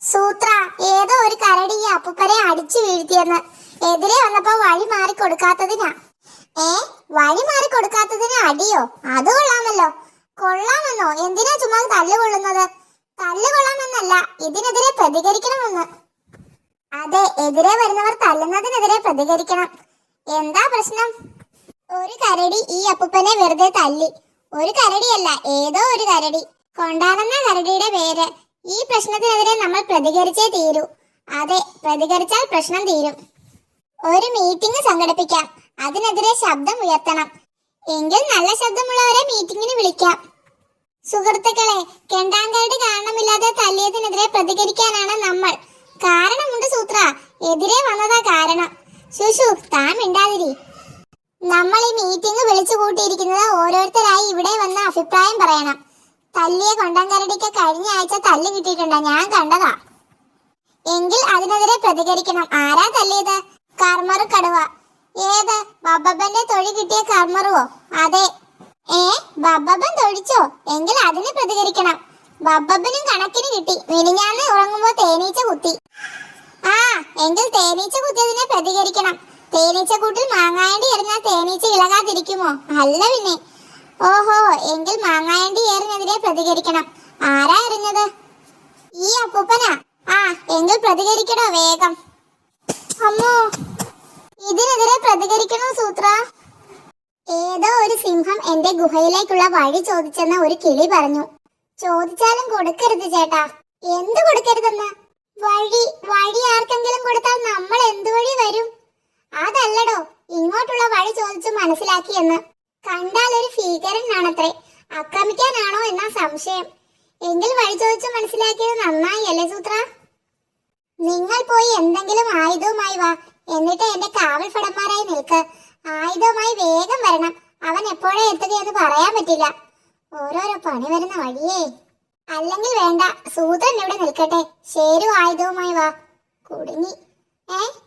സൂത്ര ഏതോ ഒരു കരടി ഈ അപ്പൂപ്പനെ അടിച്ചു വീഴ്ത്തിയെന്ന്. എതിരെ വന്നപ്പോ വഴി മാറി കൊടുക്കാത്തതിനാ. വഴി മാറി കൊടുക്കാത്തതിന് അടിയോ? അത് കൊള്ളാമല്ലോ. കൊള്ളാമെന്നോ? എന്തിനാ ചുമ്മാ തല്ലുകൊള്ളുന്നത്? തല്ലുകൊള്ളാമെന്നല്ല, ഇതിനെതിരെ പ്രതികരിക്കണമെന്ന്. അതെ, എതിരെ വരുന്നവർ തല്ലുന്നതിനെതിരെ പ്രതികരിക്കണം. എന്താ പ്രശ്നം? ഒരു കരടി ഈ അപ്പൂപ്പനെ വെറുതെ തല്ലി. ഒരു കരടിയല്ല, ഏതോ ഒരു കരടി. കൊണ്ടാണെന്ന കരടിയുടെ പേര്. ഈ പ്രശ്നത്തിനെതിരെ നമ്മൾ പ്രതികരിച്ചേ തീരൂ. അതെ, പ്രതികരിച്ചാൽ പ്രശ്നം തീരും. ഒരു മീറ്റിംഗ് സംഘടിപ്പിക്കാം. അതിനെതിരെ ശബ്ദം ഉയർത്തണം. എങ്കിൽ നല്ല ശബ്ദമുള്ളവരെ മീറ്റിംഗിന് വിളിക്കാം. സുഹൃത്തുക്കളെ, കെണ്ടാങ്കരടി കാരണമില്ലാതെ തല്ലിയതിനെതിരെ പ്രതികരിക്കാനാണ് നമ്മൾ. കാരണമുണ്ട് സൂത്ര, എതിരെ വന്നതാ കാരണം. ശുശു, താൻ മിണ്ടാതിരി. നമ്മൾ ഈ മീറ്റിംഗ് വിളിച്ചു കൂട്ടിയിരിക്കുന്നത് ഓരോരുത്തരായി ഇവിടെ വന്ന അഭിപ്രായം പറയണം. തല്ലിയ കൊണ്ടാങ്കരടിക്ക് കഴിഞ്ഞ ആഴ്ച തല്ല് കിട്ടിയിട്ടുണ്ട്, ഞാൻ കണ്ടതാ. എങ്കിൽ അതിനെതിരെ പ്രതികരിക്കണം. ആരാ തല്ലിയത്? കർമ്മറു കടുവ. ഏത്? ബബ്ബന്റെ തൊഴി കിട്ടിയ കർമ്മറുവോ? അതെ. ബബ്ബൻ തൊഴിച്ചോ? എങ്കിൽ അതിന് പ്രതികരിക്കണം. ബബ്ബനും കണക്കിന് കിട്ടി. മിനിഞ്ഞാന്ന് ഉറങ്ങുമ്പോ തേനീച്ച കുത്തി. എങ്കിൽ തേനീച്ച കുത്തിയതിനെ പ്രതികരിക്കണം. തേനീച്ചക്കൂട്ടിൽ മാങ്ങായണ്ടി എറിഞ്ഞാൽ തേനീച്ച ഇളകാതിരിക്കുമോ? അല്ല പിന്നെ. ഓഹോ, എങ്കിൽ മാങ്ങായണ്ടി ഏറിനെതിരെ പ്രതികരിക്കണം. ആരാ എറിഞ്ഞത്? ഈ അപ്പൂപ്പനാ. എങ്കിൽ പ്രതികരിക്കണോ വേഗം. അമ്മോ, ഇതിനെതിരെ പ്രതികരിക്കണോ സൂത്ര? ഏതോ ഒരു സിംഹം എന്റെ ഗുഹയിലേക്കുള്ള വഴി ചോദിച്ചെന്ന ഒരു കിളി പറഞ്ഞു. ചോദിച്ചാലും കൊടുക്കരുത് ചേട്ടാ. എന്ത് കൊടുക്കരുതെന്ന്? വഴി ആർക്കെങ്കിലും കൊടുത്താൽ നമ്മൾ എന്ത് വഴി വരും? അതല്ലടോ, ഇങ്ങോട്ടുള്ള വഴി ചോദിച്ചു മനസ്സിലാക്കിയെന്ന്. കണ്ടാൽ ഒരു ഭീകരനാണത്രേ. ആക്രമിക്കാനാണോ എന്നാ സംശയം. എങ്കിൽ വഴി ചോദിച്ചു മനസ്സിലാക്കിയത് നന്നായി അല്ലേ സൂത്ര? നിങ്ങൾ പോയി എന്തെങ്കിലും ആയുധവുമായി വാ. എന്നിട്ട് എന്റെ കാവൽ ഭടന്മാരായി നിൽക്ക്. ആയുധവുമായി വേഗം വരണം. അവൻ എപ്പോഴേ എത്തുകയെന്ന് പറയാൻ പറ്റില്ല. ഓരോരോ പണി വരുന്ന വഴിയേ. അല്ലെങ്കിൽ വേണ്ട, സൂത്രൻ ഇവിടെ നിൽക്കട്ടെ. ശേരു ആയുധവുമായി വാ. കുടുങ്ങി.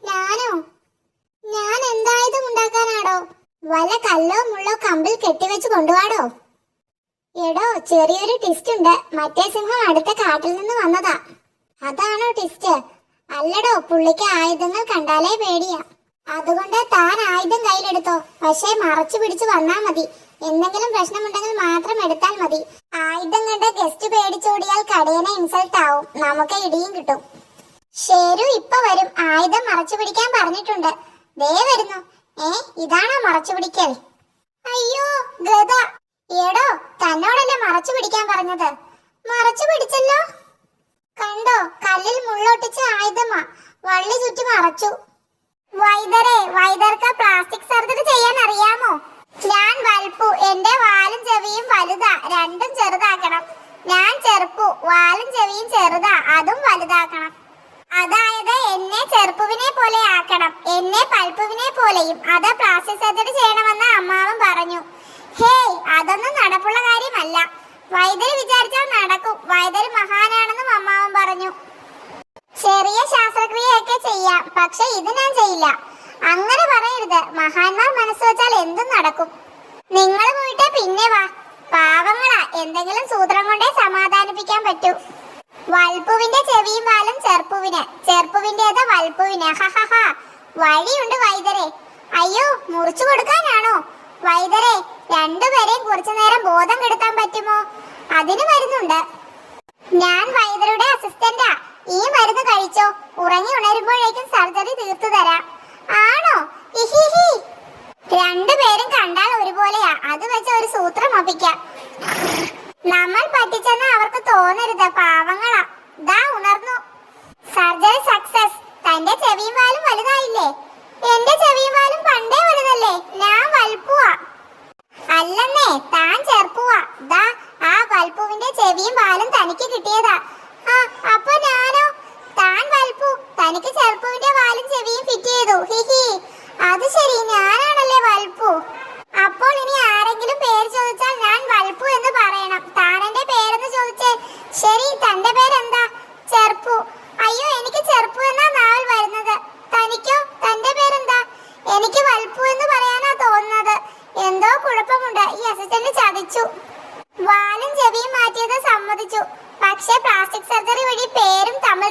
ഞാനോ? ഞാൻ എന്തായുധം ഉണ്ടാക്കാനാടോ? വല്ല കല്ലോ മുള്ളോ കമ്പിൽ കെട്ടിവെച്ച് കൊണ്ടുപോടോ? എടോ, ചെറിയൊരു ടിസ്റ്റ് ഉണ്ട്. മറ്റേ സിംഹം അടുത്ത കാട്ടിൽ നിന്ന് വന്നതാ. അതാണോ ടിസ്റ്റ്? അല്ലടോ, പുള്ളിക്ക് ആയുധങ്ങൾ കണ്ടാലേ പേടിയാ. അതുകൊണ്ട് താൻ ആയുധം കയ്യിലെടുത്തോ. പക്ഷേ മറച്ചു പിടിച്ചു വന്നാ മതി. എന്തെങ്കിലും പ്രശ്നമുണ്ടെങ്കിൽ മാത്രം എടുത്താൽ മതി. ആയുധം കണ്ട് ഗസ്റ്റ് പേടിച്ചോടിയാൽ കടയനെ ഇൻസൾട്ട് ആവും. നമുക്ക് ഇടിയും കിട്ടും. ശരു ഇപ്പൊ വരും. ആയുധം മറച്ചു പിടിക്കാൻ പറഞ്ഞിട്ടുണ്ട്. ദേ വരുന്നു. ഇതാണോ മറച്ചു പിടിക്കൽ? അയ്യോ ഗദ. എടോ, തന്നോടല്ലേ മറച്ചു പിടിക്കാൻ പറഞ്ഞത്? മറച്ചു പിടിച്ചല്ലോ. കണ്ടോ, കല്ലിൽ മുള്ളൊട്ടിച്ച ആയുധമാ. വള്ളി ചുറ്റി മറച്ചു. വൈദർക്ക് പ്ലാസ്റ്റിക് സർജറി ചെയ്യാൻ അറിയാമോ? ഞാൻ വൽപ്പു. എന്റെ വാലും ചെവിയും വലുതാ. രണ്ടും ചെറുതാക്കണം. ഞാൻ ചെറുപ്പു. വാലും ചെവിയും ചെറുതാ. അതും വലുതാക്കണം. അതായത് എന്നെ ചെറുപ്പുവിനെ പോലെ ആക്കണം. എന്നെ പൽപ്പുവിനെ പോലെയും. അത് പ്ലാസ്റ്റിക് സർജറി ചെയ്യണമെന്ന് അമ്മാവൻ പറഞ്ഞു. ഹേയ്, അതൊന്നും നടപ്പുള്ള കാര്യമല്ല. വൈദ്യര് വിചാരിച്ചാൽ നടക്കും. വൈദ്യര് മഹാനാണെന്നും അമ്മാവൻ പറഞ്ഞു. ചെറിയ ശാസ്ത്രക്രിയയൊക്കെ ചെയ്യാം, പക്ഷെ ഇത് ഞാൻ ചെയ്യില്ല. അങ്ങനെ പറയരുത്. മഹാന്മാർ മനസ്സ് വെച്ചാൽ എന്തും നടക്കും. നിങ്ങൾ പോയിട്ട് പിന്നെ വാ. പാവങ്ങളാ, എന്തെങ്കിലും സൂത്രം കൊണ്ടേ സമാധാനിപ്പിക്കാൻ പറ്റൂ. വൽപ്പുവിന്റെ ചെവിയും വാലും ചെറുപ്പുവിന്, ചെറുപ്പുവിന്റേത് വൽപ്പുവിന്. ഹഹഹ. വഴിയുണ്ട് വൈദ്യരെ. അയ്യോ, മുറിച്ചു കൊടുക്കാനാണോ? വൈദ്യരെ, രണ്ടുപേരെയും കുറച്ചു നേരം ബോധം കെടുത്താൻ പറ്റുമോ? അതിന് മരുന്നുണ്ട്. ഞാൻ വൈദ്യരുടെ അസിസ്റ്റന്റാ. ഈ മരുന്ന് കഴിച്ചോ. ഉറങ്ങി ഉണരുമ്പോഴേക്കും സർജറി തീർത്തു തരാം. ആണോ? ഹിഹിഹി. രണ്ടുപേരും കണ്ടാൽ ഒരുപോലെയാ. അത് വെച്ച് ഒരു സൂത്രം ഒപ്പിക്കാം. നമ്മൾ പറ്റിച്ചെന്ന് അവർക്ക് തോന്നരുത്. പാവങ്ങളാ. ദാ ഉണർന്നു. Surgery success. തന്റെ ചെവിയും വാലും വലുതായില്ലേ? എന്റെ ചെവിയും വാലും പണ്ടേ വലുതല്ലേ. ഞാൻ വൽപ്പുവാ. അല്ലെന്നേ, താൻ ചെറുപ്പുവാ. ദാ ആ വൽപ്പുവിന്റെ ചെവിയും വാലും തനിക്ക് കിട്ടിയതാ. അപ്പൊ ഞാനോ? താൻ വൽപ്പു. തനിക്ക് ചെറുപ്പുവിന്റെ വാലും ചെവിയും ഫിറ്റ് ചെയ്തു. ഹിഹി. അത് ശരി, ഞാനാണല്ലേ വൽപ്പു. അപ്പോൾ ഇനി ആരെങ്കിലും പേര് ചോദിച്ചാൽ ഞാൻ വൽപ്പു എന്ന് പറയണം. താൻ എന്റെ പേരെന്ന് ചോദിച്ചേ. ശരി, തന്റെ പേരെന്താ? ചെറുപ്പു. അയ്യോ, എനിക്ക് ചെറുപ്പു എന്നാ നാവൽ വരുന്നത്. തനിക്കോ? തന്റെ പേരെന്താ? എനിക്ക് വൽപ്പു എന്ന് പറയാനാ തോന്നുന്നത്. എന്തോ കുഴപ്പമുണ്ട്. ഈ അസിസ്റ്റന്റ് ചതിച്ചു. വാലും ചെവിയും മാറ്റിയത് സമ്മതിച്ചു. പക്ഷേ പ്ലാസ്റ്റിക് സർജറി വഴി പേരും തമ്മിൽ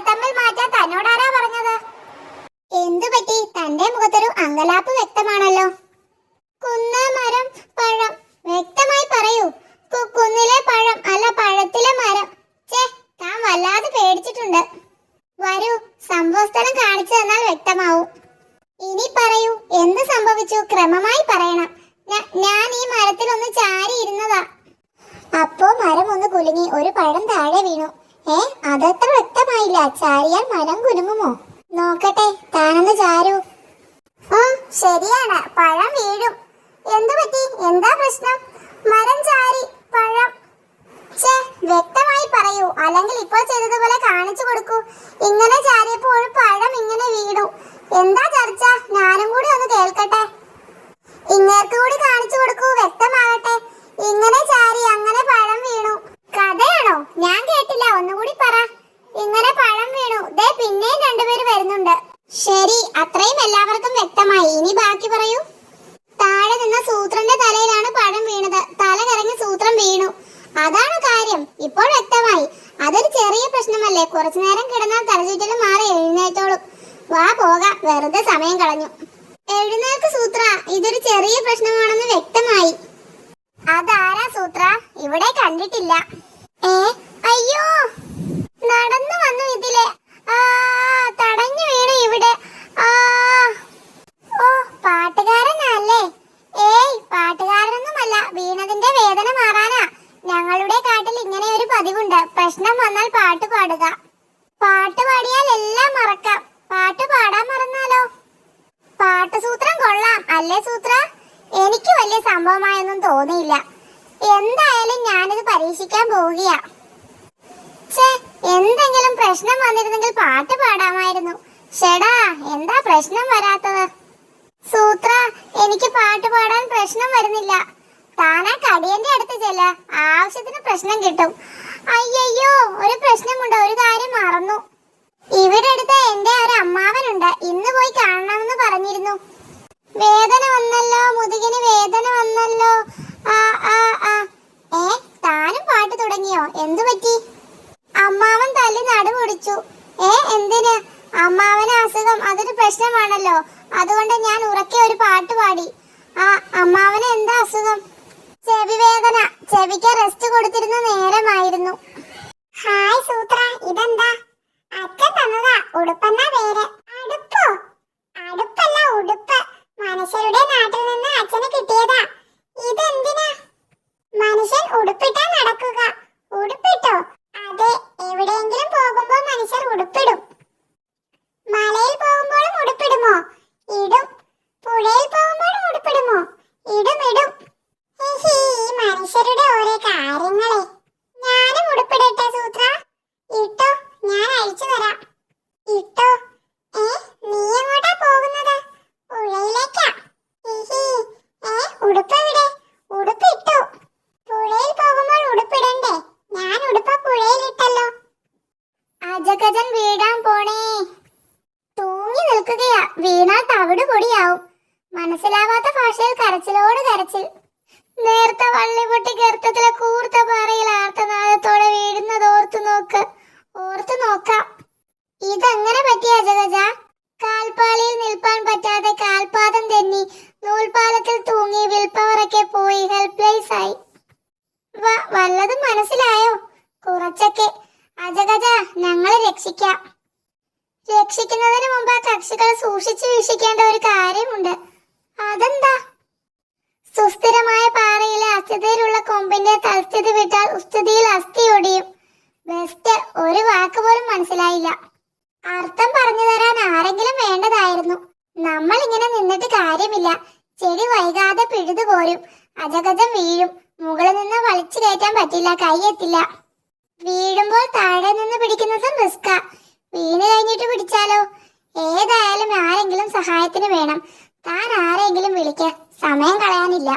പേടിച്ചിട്ടുണ്ട്. വരൂ, സംഭവസ്ഥലം കാണിച്ചു തന്നാൽ വ്യക്തമാവും. ഇനി പറയൂ, എന്ത് സംഭവിച്ചു? ക്രമമായി പറയണം. ഞാൻ ഈ മരത്തിൽ ഒന്ന് ചാരി ഇരുന്നതാ. അപ്പോ മരം ഒന്ന് കുലുങ്ങി, ഒരു പഴം താഴെ വീണു. അതത്ര വ്യക്തമായില്ല. ചാരിയാൽ മരം കുലുങ്ങുമോ? നോക്കട്ടെ, താനൊന്ന് ചാരൂ. ശരിയാണ്, പഴം വീഴും. എന്തു പറ്റി? എന്താ പ്രശ്നം? മരം ചാരി, പഴം. വ്യക്തമായി പറയൂ, അല്ലെങ്കിൽ ഇപ്പോൾ ചെയ്തതുപോലെ കാണിച്ചു കൊടുക്കൂ. ഇങ്ങനെ ചാരിയപ്പോൾ പഴം ഇങ്ങനെ വീണു. എന്താ ചർച്ച? ഞാനും കൂടി ഒന്ന് കേൾക്കട്ടെ. ഇങ്ങേർക്ക് കൂടി കാണിച്ചു കൊടുക്കൂ, വ്യക്തമാകട്ടെ. ഇങ്ങനെ ചാരി, അങ്ങനെ പഴം വീണു. കഥയാണോ? ഞാൻ കേട്ടില്ല, ഒന്നുകൂടി പറ. ഇങ്ങനെ പഴം വീണു, ദേ പിന്നെയും രണ്ടുപേര് വരുന്നുണ്ട്. ശരി, അത്രയും എല്ലാവർക്കും വ്യക്തമായി. ഇനി ബാക്കി പറയൂ. താഴെ നിന്ന സൂത്രന്റെ തലയിലാണ് പഴം വീണത്. തല കറങ്ങി സൂത്രം വീണു. അതാണ് കാര്യം. ഇപ്പോൾ വ്യക്തമായി. അതൊരു ചെറിയ പ്രശ്നമല്ലേ? കുറച്ചു നേരം കിടന്നാൽ തലചുറ്റലും മാറി എഴുന്നേറ്റോളും. വാ പോകാം, വെറുതെ സമയം കളഞ്ഞു. എഴുന്നേൽക്ക് സൂത്ര, ഇതൊരു ചെറിയ പ്രശ്നമാണെന്ന് വ്യക്തമായി. അതാരാ സൂത്ര? ഇവിടെ കണ്ടിട്ടില്ല. അയ്യോ, നടന്നു വന്നു ഇതിലെ. തടഞ്ഞു വീണു ഇവിടെ. ഓ, പാട്ടുകാരനല്ലേ? പാട്ടുകാരനൊന്നുമല്ല, വീണതിന്റെ വേദന മാറാനാ. ഞങ്ങളുടെ കാട്ടിൽ ഇങ്ങനെ ഒരു പതിവുണ്ട്. പ്രശ്നം വന്നാൽ പാട്ട് പാടുക. പാട്ട് പാടിയാൽ എല്ലാം മറക്കാം. പാട്ട് പാടാൻ മറന്നാലോ? പാട്ടുസൂത്രം കൊള്ളാം അല്ലേ സൂത്ര? എനിക്ക് വലിയ സംഭവമായൊന്നും തോന്നിയില്ല. എന്തായാലും ഞാനിത് പരീക്ഷിക്കാൻ പോവുകയാ. എന്തെങ്കിലും പ്രശ്നം വന്നിരുന്നെങ്കിൽ പാട്ട് പാടാമായിരുന്നു. ഷെടാ, എന്താ പ്രശ്നം വരാത്തത്? സൂത്ര, എനിക്ക് പാട്ട് പാടാൻ പ്രശ്നം വരുന്നില്ല. താനാ കടിയന്റെ അടുത്ത് ചെല്ല, ആവശ്യത്തിന് പ്രശ്നം കിട്ടും. അയ്യോ, ഒരു പ്രശ്നമുണ്ട്. ഒരു കാര്യം മറന്നു. ഇവിടെ അടുത്ത് എന്റെ ഒരു അമ്മാവനുണ്ട്. ഇന്ന് പോയി കാണണമെന്ന് പറഞ്ഞിരുന്നു. വേദന വന്നല്ലോ, മുതുകിന് വേദന വന്നല്ലോ. താനും പാട്ട് തുടങ്ങിയോ? എന്തു പറ്റി? അമ്മാവൻ തല്ലി നടുപൊടിച്ചു. എന്തിന്? അമ്മാവന് അസുഖം, അതൊരു പ്രശ്നമാണല്ലോ. അതുകൊണ്ട് ഞാൻ ഉറക്കെ ഒരു പാട്ട് പാടി. അമ്മാവന് എന്താ അസുഖം? ചെവി വേദന. ചെവിക്ക് റെസ്റ്റ് കൊടുത്തിരുന്ന നേരമായിരുന്നു. ഹായ് സൂത്ര, ഇതെന്താ? അച്ഛൻ തന്നതാ. ഉടുപ്പെന്നാ പേര്. അടുപ്പോ? അടുപ്പല്ല, ഉടുപ്പ്. മനുഷ്യരുടെ നാട്ടിൽ നിന്ന് അച്ഛന് കിട്ടിയതാ. ഇതെന്തിനാ? മനുഷ്യൻ ഉടുപ്പിട്ടാ നടക്കുക. ഉടുപ്പിട്ടോ? അതെ, എവിടെയെങ്കിലും പോകുമ്പോൾ മനുഷ്യർ ഉടുപ്പിടും. മലയിൽ പോകുമ്പോഴും ഉടുപ്പിടുമോ? ഇടും. പുഴയിൽ പോകുമ്പോഴും ഉടുപ്പിടുമോ? ഇടും. ഈ മനുഷ്യരുടെ ഓരോ കാര്യങ്ങളെ. ഞാനും ഉടുപ്പിടട്ടെ സൂത്ര? ഇട്ടോ, ഞാൻ അഴിച്ചു തരാം. ഇട്ടോ. നീ എങ്ങോട്ടാ പോകുന്നത്? പുഴയിലേക്കാ. ഉടുപ്പെവിടെ? ഉടുപ്പിട്ടു. പുഴയിൽ പോകുമ്പോൾ ഉടുപ്പിടണ്ടേ? ഞാൻ ഉടുപ്പ പുഴയിൽ ഇട്ടല്ലോ. അജഗജൻ വീഴാൻ പോണേ. തൂങ്ങി നിൽക്കുകയാ. വീണാൽ തവിട് പൊടിയാവും. മനസ്സിലാവാത്ത ഭാഷയിൽ കരച്ചിലോട് കരച്ചിൽ. നേർത്ത വള്ളി പൊട്ടി ഗർത്തത്തിലെ കൂർത്ത പാറയിൽ ആർത്തനാദത്തോടെ വീഴുന്നത് ഓർത്തു നോക്കാം. ഇതെങ്ങനെ പറ്റിയ അജഗജ? കാൽപ്പാളിയിൽ നിൽപ്പാൻ പറ്റാതെ കാൽപാദം തെന്നി നൂൽപാലത്തിൽ തൂങ്ങി വിൽപ്പവറക്കെ പോയി ഹെൽപ്ലേസ് ആയി. വല്ലതും മനസ്സിലായോ? കുറച്ചൊക്കെ. അജഗജ, ഞങ്ങളെ രക്ഷിക്കാം. രക്ഷിക്കുന്നതിന് മുമ്പ് ആ കക്ഷികൾ സൂക്ഷിച്ചു വീക്ഷിക്കേണ്ട ഒരു കാര്യമുണ്ട്. അതെന്താ? സുസ്ഥിരമായ പാറയിലെ അസ്ഥിതയിലുള്ള കൊമ്പിന്റെ തൽസ്ഥിതി വിട്ടാൽ ഉസ്ഥിതിയിൽ അസ്ഥി ഒടിയും. ബെസ്റ്റ്. ഒരു വാക്ക് പോലും മനസ്സിലായില്ല. അർത്ഥം പറഞ്ഞു തരാൻ ആരെങ്കിലും വേണ്ടതായിരുന്നു. നമ്മൾ ഇങ്ങനെ നിന്നിട്ട് കാര്യമില്ല. ചെടി വൈകാതെ പിഴുതു പോരും. അജഗജം വീഴും. മുകളിൽ നിന്ന് വലിച്ചു കയറ്റാൻ പറ്റില്ല, കൈയെത്തില്ല. വീഴുമ്പോൾ താഴെ നിന്ന് പിടിക്കുന്നതും റിസ്കാ. വീണ് കഴിഞ്ഞിട്ട് പിടിച്ചാലോ? ഏതായാലും ആരെങ്കിലും സഹായത്തിന് വേണം. താൻ ആരെങ്കിലും വിളിക്ക, സമയം കളയാനില്ല.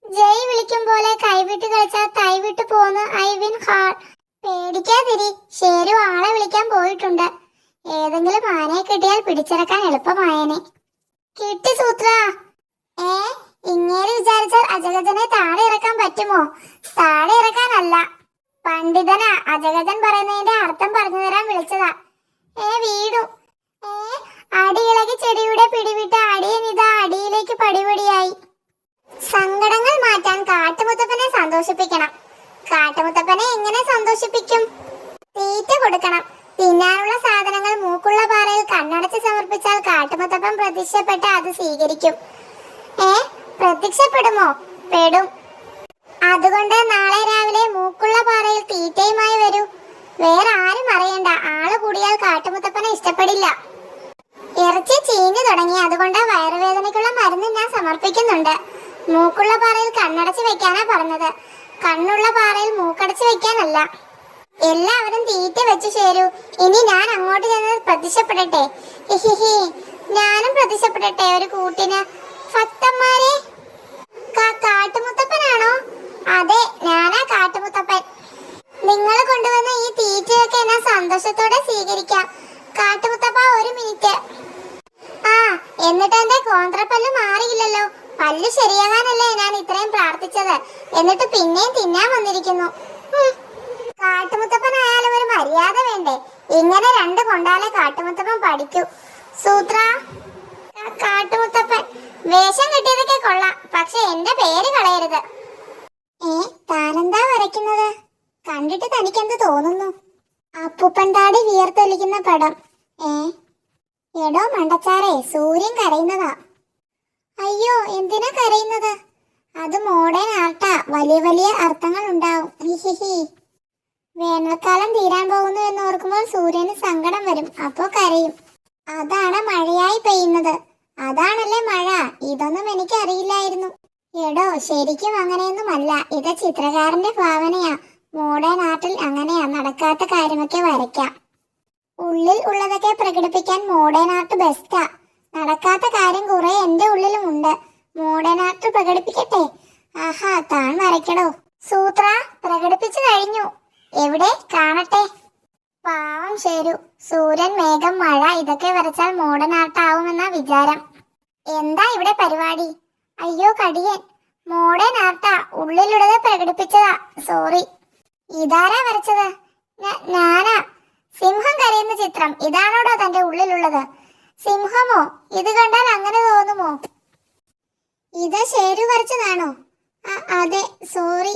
ജയ് വിളിക്കും പോലെ കൈവിട്ട് കളിച്ചാൽ തൈവിട്ട് പോന്ന് ഐവിൻ ഹാൾ. പേടിക്കാതിരി, ശരി. ആളെ വിളിക്കാൻ പോയിട്ടുണ്ട്. ഏതെങ്കിലും ആനയെ കിട്ടിയാൽ പിടിച്ചിറക്കാൻ എളുപ്പമായേനെ. കിട്ടി സൂത്ര. ഇങ്ങേര് വിചാരിച്ചാൽ അജഗജനെ താഴെ ഇറക്കാൻ പറ്റുമോ? താഴെ ഇറക്കാനല്ല, പണ്ഡിതനാ. അജഗജൻ പറയുന്നതിന്റെ അർത്ഥം പറഞ്ഞു തരാൻ വിളിച്ചതാ. വീണു. അടിയിളകി ചെടിയുടെ പിടിവിട്ട് അടിയനിതാ അടിയിലേക്ക് പടിപടിയായി. സങ്കടങ്ങൾ മാറ്റാൻ കാട്ടുമുത്തപ്പനെ സന്തോഷിപ്പിക്കണം. കാട്ടുമുത്തപ്പനെ എങ്ങനെ സന്തോഷിപ്പിക്കും? തീറ്റ കൊടുക്കണം. തിന്നാനുള്ള സാധനങ്ങൾ മൂക്കുള്ള പാറയിൽ കണ്ണടച്ച് സമർപ്പിച്ചാൽ കാട്ടുമുത്തപ്പൻ പ്രത്യക്ഷപ്പെട്ട് അത് സ്വീകരിക്കും. പ്രത്യക്ഷപ്പെടുമോ? പെടും. അതുകൊണ്ട് നാളെ രാവിലെ മൂക്കുള്ള പാറയിൽ തീറ്റയുമായി വരൂ. വേറെ ആരും അറിയണ്ട. ആള് കൂടിയാൽ കാട്ടുമുത്തപ്പനെ ഇഷ്ടപ്പെടില്ല. ഇറച്ചി ചീഞ്ഞു തുടങ്ങി. അതുകൊണ്ട് വയറുവേദനയ്ക്കുള്ള മരുന്ന് ഞാൻ സമർപ്പിക്കുന്നുണ്ട്. മൂക്കുള്ള പാറയിൽ കണ്ണടച്ച് വെക്കാനാ പറഞ്ഞത്, കണ്ണുള്ള പാറയിൽ മൂക്കടച്ച് വെക്കാനല്ല. എല്ലാവരും തീറ്റ വെച്ചു ചേരൂ. ഇനി ഞാൻ അങ്ങോട്ട് ചെന്ന് പ്രത്യക്ഷപ്പെടട്ടെ. ഞാനും പ്രത്യക്ഷപ്പെടട്ടെ ഒരു കൂട്ടിന്. ഭക്തന്മാരെ, കാട്ടുമുത്തപ്പനാണോ? അതെ, ഞാനാ കാട്ടുമുത്തപ്പൻ. നിങ്ങൾ കൊണ്ടുവന്ന ഈ തീറ്റയൊക്കെ ഞാൻ സന്തോഷത്തോടെ സ്വീകരിക്കാം. കാട്ടുമുത്തപ്പ, ഒരു മിനിറ്റ്. എന്നിട്ട് എന്റെ കോന്ത്രപ്പല്ല് മാറിയില്ലല്ലോ. പല്ല് ശരിയാകാനല്ലേ ഞാൻ ഇത്രയും പ്രാർത്ഥിച്ചത്. എന്നിട്ട് പിന്നെയും തിന്നാൻ വന്നിരിക്കുന്നു. കാട്ടുമുത്തപ്പനായാലും ഒരു മര്യാദ വേണ്ടേ? ഇങ്ങനെ രണ്ട് കൊണ്ടാലേ കാട്ടുമുത്തപ്പൻ പഠിക്കൂ. സൂത്ര, കാട്ടുമുത്തപ്പൻ വേഷം കിട്ടിയതൊക്കെ കൊള്ളാം, പക്ഷെ എന്റെ പേര് കളയരുത്. താനെന്താ വരയ്ക്കുന്നത്? കണ്ടിട്ട് തനിക്കെന്ത് തോന്നുന്നു? അപ്പൂപ്പൻ താടി വിയർത്തൊലിക്കുന്ന പടം. എടോ മണ്ടച്ചാറേ, സൂര്യൻ കരയുന്നതാ. അയ്യോ, എന്തിനാ കരയുന്നത്? അത് മോഡേൺ ആർട്ടാ. വലിയ വലിയ അർത്ഥങ്ങൾ ഉണ്ടാവും. വേനൽക്കാലം തീരാൻ പോകുന്നു എന്ന് ഓർക്കുമ്പോൾ സൂര്യന് സങ്കടം വരും, അപ്പോ കരയും. അതാണ് മഴയായി പെയ്യുന്നത്. അതാണല്ലേ മഴ. ഇതൊന്നും എനിക്ക് അറിയില്ലായിരുന്നു. എടോ, ശരിക്കും അങ്ങനെയൊന്നുമല്ല. ഇത് ചിത്രകാരന്റെ ഭാവനയാ. മോഡേൺ ആർട്ടിൽ അങ്ങനെയാ. നടക്കാത്ത കാര്യമൊക്കെ വരയ്ക്കാം. ഉള്ളിൽ ഉള്ളതൊക്കെ പ്രകടിപ്പിക്കാൻ മോഡേൺ ആർട്ട് ബെസ്റ്റാ. നടക്കാത്ത കാര്യം കുറെ എന്റെ ഉള്ളിലും ഉണ്ട്. Modern art പ്രകടിപ്പിക്കട്ടെ. ആഹാ, താൻ വരയ്ക്കടോ. സൂത്ര, പ്രകടിപ്പിച്ചു കഴിഞ്ഞു. എവിടെ? കാണട്ടെ. പാവം ശരു. സൂര്യൻ, മേഘം, മഴ ഇതൊക്കെ വരച്ചാൽ മോഡേൺ ആർട്ട് ആവുമെന്നാ വിചാരം. എന്താ ഇവിടെ പരിപാടി? അയ്യോ കടിയൻ, മോഡേൺ ആർട്ടാ. ഉള്ളിലുള്ളത് പ്രകടിപ്പിച്ചതാ. സോറി. ഇതാരാ വരച്ചത്? ഞാനാ. സിംഹം കരയുന്ന ചിത്രം. ഇതാണോടോ തന്റെ ഉള്ളിലുള്ളത്? സിംഹമോ? ഇത് കണ്ടാൽ അങ്ങനെ തോന്നുമോ? ഇത് ശരു വരച്ചതാണോ? അതെ, സോറി.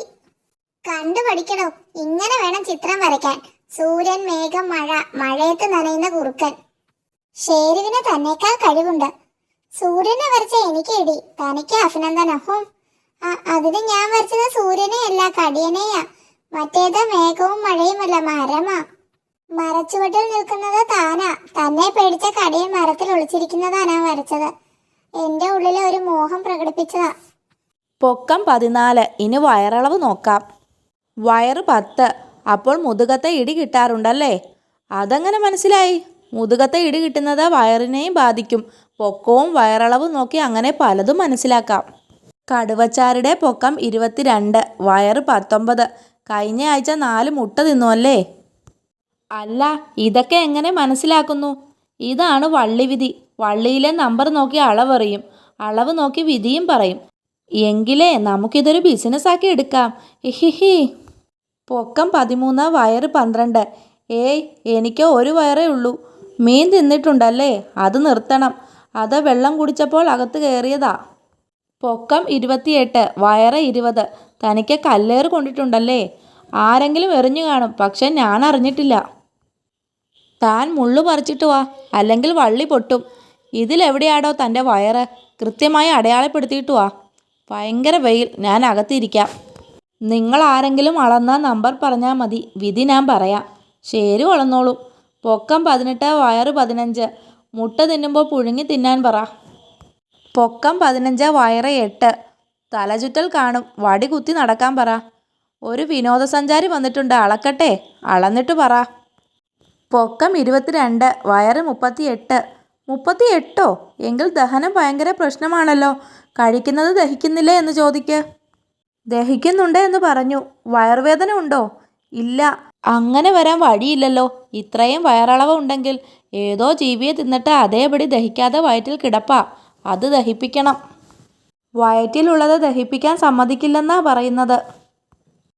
കണ്ടു പഠിക്കണോ. ഇങ്ങനെ വേണം ചിത്രം വരയ്ക്കാൻ. സൂര്യൻ, മേഘം, മഴ, മഴയത്ത് നനയുന്ന കുറുക്കൻ. ഷേരുവിന് തന്നേക്കാൾ കഴിവുണ്ട്. സൂര്യനെ വരച്ച എനിക്ക് ഇടി, തനിക്ക് അഭിനന്ദനം. അതിന് ഞാൻ വരച്ചത് സൂര്യനെ അല്ല, കടിയനെയാ. മറ്റേത് മേഘവും മഴയുമല്ല, മരമാ. മരച്ചുവട്ടിൽ നിൽക്കുന്നത് താനാ. തന്നെ പേടിച്ച കടിയൻ മരത്തിൽ ഒളിച്ചിരിക്കുന്നതാ ഞാൻ വരച്ചത്. എന്റെ ഉള്ളിലെ ഒരു മോഹം പ്രകടിപ്പിച്ചതാ. പൊക്കം 14. ഇനി വയറളവ് നോക്കാം. വയറ് 10. അപ്പോൾ മുതുകത്തെ ഇടി കിട്ടാറുണ്ടല്ലേ? അതെങ്ങനെ മനസ്സിലായി? മുതുകത്തെ ഇടി കിട്ടുന്നത് വയറിനെയും ബാധിക്കും. പൊക്കവും വയറളവും നോക്കി അങ്ങനെ പലതും മനസ്സിലാക്കാം. കടുവച്ചാരുടെ പൊക്കം 22, വയറ് 19. കഴിഞ്ഞ ആഴ്ച 4 മുട്ട തിന്നു അല്ലേ? അല്ല, ഇതൊക്കെ എങ്ങനെ മനസ്സിലാക്കുന്നു? ഇതാണ് വള്ളിവിധി. വള്ളിയിലെ നമ്പർ നോക്കി അളവറിയും, അളവ് നോക്കി വിധിയും പറയും. എങ്കിലേ നമുക്കിതൊരു ബിസിനസ്സാക്കി എടുക്കാം. പൊക്കം 13, വയറ് 12. എനിക്ക് ഒരു വയറേ ഉള്ളൂ. മീൻ തിന്നിട്ടുണ്ടല്ലേ? അത് നിർത്തണം. അത് വെള്ളം കുടിച്ചപ്പോൾ അകത്ത് കയറിയതാ. പൊക്കം 28, വയറ് 20. തനിക്ക് കല്ലേറ് കൊണ്ടിട്ടുണ്ടല്ലേ? ആരെങ്കിലും എറിഞ്ഞു കാണും, പക്ഷെ ഞാൻ അറിഞ്ഞിട്ടില്ല. താൻ മുള്ളു പറിച്ചിട്ട് വാ, അല്ലെങ്കിൽ വള്ളി പൊട്ടും. ഇതിലെവിടെയാടോ തൻ്റെ വയറ്? കൃത്യമായി അടയാളപ്പെടുത്തിയിട്ട് വാ. ഭയങ്കര വെയിൽ, ഞാൻ അകത്തിരിക്കാം. നിങ്ങൾ ആരെങ്കിലും അളന്ന നമ്പർ പറഞ്ഞാൽ മതി, വിധി ഞാൻ പറയാം. ശരി, വളർന്നോളൂ. പൊക്കം 18, വയറ് 15. മുട്ട തിന്നുമ്പോൾ പുഴുങ്ങി തിന്നാൻ പറ. പൊക്കം 15, വയറ് 8. തലചുറ്റൽ കാണും, വടി കുത്തി നടക്കാൻ പറ. ഒരു വിനോദസഞ്ചാരി വന്നിട്ടുണ്ട്, അളക്കട്ടെ? അളന്നിട്ട് പറ. പൊക്കം 22, വയറ് 38. 38ഓ? എങ്കിൽ ദഹനം ഭയങ്കര പ്രശ്നമാണല്ലോ. കഴിക്കുന്നത് ദഹിക്കുന്നില്ലേ എന്ന് ചോദിക്ക്. ദഹിക്കുന്നുണ്ട് എന്ന് പറഞ്ഞു. വയറുവേദന ഉണ്ടോ? ഇല്ല. അങ്ങനെ വരാൻ വഴിയില്ലല്ലോ. ഇത്രയും വയറളവ് ഉണ്ടെങ്കിൽ ഏതോ ജീവിയെ തിന്നിട്ട് അതേപടി ദഹിക്കാതെ വയറ്റിൽ കിടപ്പാ. അത് ദഹിപ്പിക്കണം. വയറ്റിലുള്ളത് ദഹിപ്പിക്കാൻ സമ്മതിക്കില്ലെന്നാ പറയുന്നത്.